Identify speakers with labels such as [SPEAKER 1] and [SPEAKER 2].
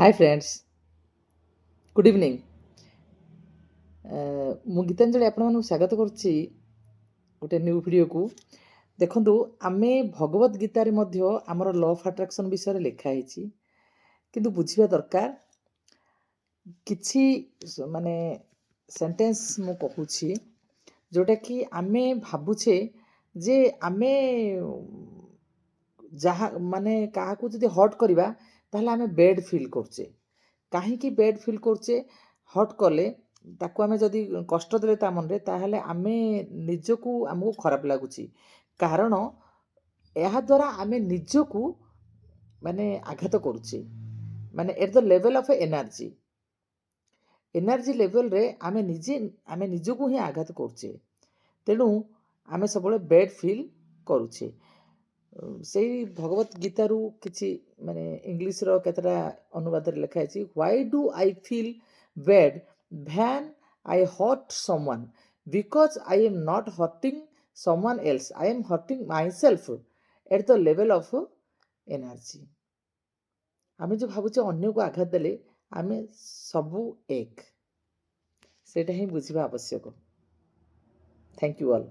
[SPEAKER 1] Hi friends, good evening. ମୁଁ ଗୀତାଞ୍ଜଳି ଆପଣମାନଙ୍କୁ ସ୍ୱାଗତ କରୁଛି ଗୋଟେ ନ୍ୟୁ ଭିଡ଼ିଓକୁ। ଦେଖନ୍ତୁ, ଆମେ ଭଗବତ ଗୀତାରେ ମଧ୍ୟ ଆମର ଲ ଅଫ୍ ଆଟ୍ରାକ୍ସନ୍ ବିଷୟରେ ଲେଖା ହେଇଛି, କିନ୍ତୁ ବୁଝିବା ଦରକାର କିଛି ମାନେ ସେଣ୍ଟେନ୍ସ ମୁଁ କହୁଛି ଯେଉଁଟାକି ଆମେ ଭାବୁଛେ ଯେ ଆମେ ଯାହା ମାନେ କାହାକୁ ଯଦି ହଟ୍ କରିବା ତାହେଲେ ଆମେ ବେଡ୍ ଫିଲ୍ କରୁଛେ। କାହିଁକି ବେଡ୍ ଫିଲ୍ କରୁଛେ? ହଟ୍ କଲେ ତାକୁ ଆମେ ଯଦି କଷ୍ଟ ଦେଲେ ତା ମନରେ, ତାହେଲେ ଆମେ ନିଜକୁ ଆମକୁ ଖରାପ ଲାଗୁଛି। କାରଣ ଏହାଦ୍ୱାରା ଆମେ ନିଜକୁ ମାନେ ଆଘାତ କରୁଛେ, ମାନେ at the level of energy ଲେଭେଲରେ ଆମେ ନିଜକୁ ହିଁ ଆଘାତ କରୁଛେ। ତେଣୁ ଆମେ ସବୁବେଳେ ବେଡ୍ ଫିଲ୍ କରୁଛେ। ସେଇ ଭଗବତ ଗୀତାରୁ କିଛି ମାନେ ଇଂଲିଶର କେତେଟା ଅନୁବାଦରେ ଲେଖା ହେଇଛି। Why do I feel bad when I hurt someone? Because I am not hurting someone else, I am hurting myself at the level of energy. ଆମେ ଯେଉଁ ଭାବୁଛେ ଅନ୍ୟକୁ ଆଘାତ ଦେଲେ ଆମେ ସବୁ ଏକ, ସେଇଟା ହିଁ ବୁଝିବା ଆବଶ୍ୟକ। Thank you all.